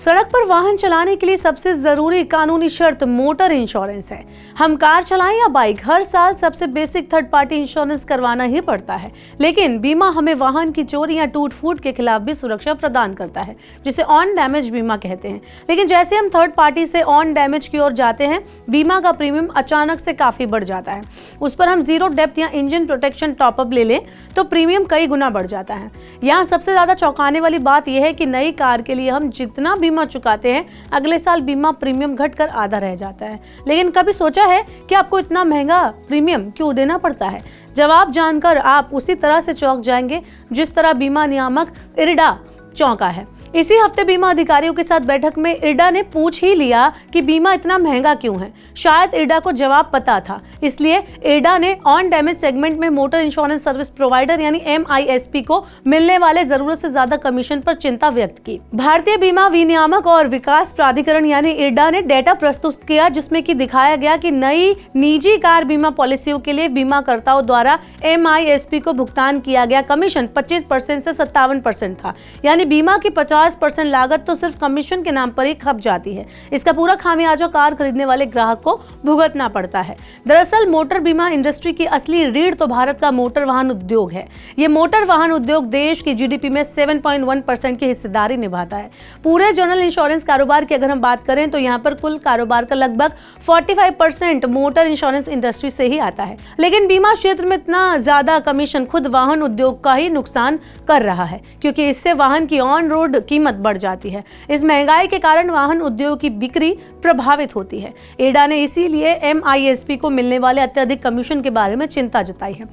सड़क पर वाहन चलाने के लिए सबसे जरूरी कानूनी शर्त मोटर इंश्योरेंस है। हम कार चलाएं या बाइक, हर साल सबसे बेसिक थर्ड पार्टी इंश्योरेंस करवाना ही पड़ता है। लेकिन बीमा हमें वाहन की चोरी या टूट फूट के खिलाफ भी सुरक्षा प्रदान करता है, जिसे ऑन डैमेज बीमा कहते हैं। लेकिन जैसे हम थर्ड पार्टी से ऑन डैमेज की ओर जाते हैं, बीमा का प्रीमियम अचानक से काफी बढ़ जाता है। उस पर हम जीरो डेप्थ या इंजन प्रोटेक्शन टॉपअप ले लें तो प्रीमियम कई गुना बढ़ जाता है। यहाँ सबसे ज्यादा चौंकाने वाली बात यह है कि नई कार के लिए हम जितना बीमा चुकाते हैं, अगले साल बीमा प्रीमियम घटकर आधा रह जाता है। लेकिन कभी सोचा है कि आपको इतना महंगा प्रीमियम क्यों देना पड़ता है? जवाब जानकर आप उसी तरह से चौंक जाएंगे जिस तरह बीमा नियामक इरडा चौंका है। इसी हफ्ते बीमा अधिकारियों के साथ बैठक में इरडा ने पूछ ही लिया कि बीमा इतना महंगा क्यों है। शायद इरडा को जवाब पता था, इसलिए इरडा ने ऑन डैमेज सेगमेंट में मोटर इंश्योरेंस सर्विस प्रोवाइडर यानी MISP को मिलने वाले जरूरत से ज्यादा कमीशन पर चिंता व्यक्त की। भारतीय बीमा विनियामक और विकास प्राधिकरण यानी इरडा ने डेटा प्रस्तुत किया, जिसमें कि दिखाया गया कि नई निजी कार बीमा पॉलिसियों के लिए बीमाकर्ताओं द्वारा MISP को भुगतान किया गया कमीशन 25% से 57% था। यानी बीमा की 50% लागत तो सिर्फ कमीशन के नाम पर ही खप जाती है। इसका पूरा खामियाजा कार खरीदने वाले ग्राहक को भुगतना पड़ता है। दरअसल मोटर बीमा इंडस्ट्री की असली रीढ़ तो भारत का मोटर वाहन उद्योग है। ये मोटर वाहन उद्योग देश की GDP में 7.1% की हिस्सेदारी निभाता है। पूरे जनरल इंश्योरेंस कारोबार की अगर हम बात करें तो यहाँ पर कुल कारोबार का लगभग 45% मोटर इंश्योरेंस इंडस्ट्री से ही आता है। लेकिन बीमा क्षेत्र में इतना ज्यादा कमीशन खुद वाहन उद्योग का ही नुकसान कर रहा है, क्योंकि इससे वाहन की ऑन रोड कीमत बढ़ जाती है। इस महंगाई के कारण वाहन उद्योग की बिक्री प्रभावित होती है। इरडा ने इसीलिए MISP को मिलने वाले अत्यधिक कमीशन के बारे में चिंता जताई है।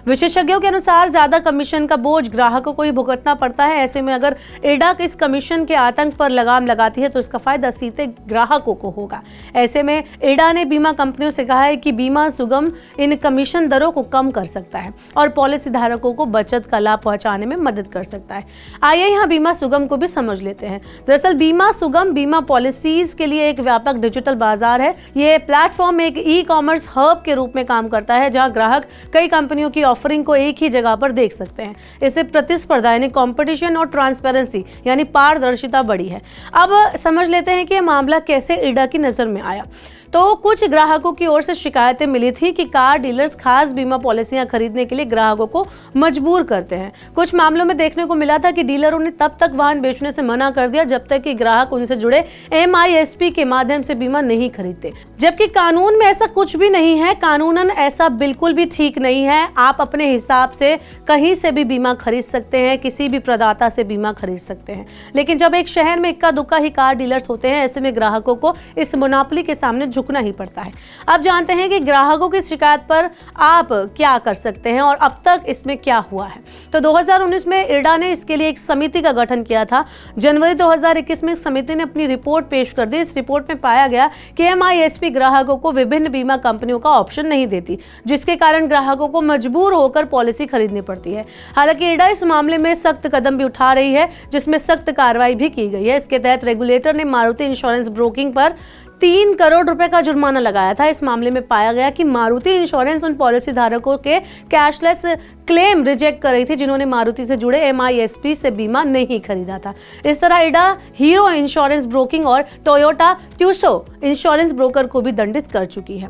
विशेषज्ञों के अनुसार ज्यादा कमीशन का बोझ ग्राहकों को ही भुगतना पड़ता है। ऐसे में अगर इरडा इस कमीशन के आतंक पर लगाम लगाती है तो इसका फायदा सीधे ग्राहकों को होगा। ऐसे में इरडा ने बीमा कंपनियों से कहा है कि बीमा सुगम इन कमीशन दरों को कम कर सकता है और पॉलिसी धारकों को बचत का लाभ पहुंचाने में मदद कर सकता है। आइए यहाँ बीमा सुगम को भी समझ लेते हैं। दरअसल बीमा सुगम बीमा पॉलिसीज के लिए एक व्यापक डिजिटल बाजार है। ये प्लेटफॉर्म एक ई-कॉमर्स हब के रूप में काम करता है, जहाँ ग्राहक कई कंपनियों की ऑफरिंग को एक ही जगह पर देख सकते हैं। इससे प्रतिस्पर्धा यानी कंपटीशन और ट्रांसपेरेंसी यानी पारदर्शिता बढ़ी है। अब समझ लेते हैं कि यह मामला कैसे इरडा की नजर में आया। तो कुछ ग्राहकों की ओर से शिकायतें मिली थी कि कार डीलर्स खास बीमा पॉलिसियां खरीदने के लिए ग्राहकों को मजबूर करते हैं। कुछ मामलों में देखने को मिला था कि डीलरों ने तब तक वाहन बेचने से मना कर दिया जब तक कि ग्राहक उनसे जुड़े MISP के माध्यम से बीमा नहीं खरीदते, जबकि कानून में ऐसा कुछ भी नहीं है। कानूनन ऐसा बिल्कुल भी ठीक नहीं है। आप अपने हिसाब से कहीं से भी बीमा खरीद सकते हैं, किसी भी प्रदाता से बीमा खरीद सकते हैं। लेकिन जब एक शहर में इक्का दुक्का ही कार डीलर्स होते हैं, ऐसे में ग्राहकों को इस मोनोपोली के सामने झुकना ही पड़ता है। अब जानते हैं कि ग्राहकों की शिकायत पर आप क्या कर सकते हैं और अब तक इसमें क्या हुआ है। तो 2019 में इरडा ने इसके लिए एक समिति का गठन किया था। जनवरी 2021 में समिति ने अपनी रिपोर्ट पेश कर दी। इस रिपोर्ट में पाया गया कि MISP ग्राहकों को विभिन्न बीमा कंपनियों का ऑप्शन नहीं देती, जिसके कारण ग्राहकों को मजबूर होकर पॉलिसी खरीदनी पड़ती है। हालांकि इरडा इस मामले में सख्त कदम भी उठा रही है, जिसमें सख्त कार्रवाई भी की गई है। इसके तहत रेगुलेटर ने मारुति इंश्योरेंस ब्रोकिंग पर 3 करोड़ रुपए का जुर्माना लगाया था। इस मामले में पाया गया कि मारुति इंश्योरेंस उन पॉलिसी धारकों के कैशलेस क्लेम रिजेक्ट कर रही थी जिन्होंने मारुति से जुड़े MISP से बीमा नहीं खरीदा था। इस तरह इरडा हीरो इंश्योरेंस ब्रोकिंग और टोयोटा ट्यूसो इंश्योरेंस ब्रोकर को भी दंडित कर चुकी है।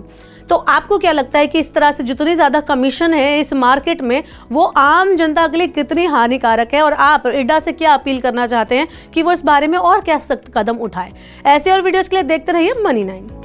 तो आपको क्या लगता है कि इस तरह से जितनी ज्यादा कमीशन है इस मार्केट में, वो आम जनता के लिए कितनी हानिकारक है? और आप इरडा से क्या अपील करना चाहते हैं कि वो इस बारे में और क्या सख्त कदम उठाए? ऐसे और वीडियोस के लिए देखते रहिए मनी 9।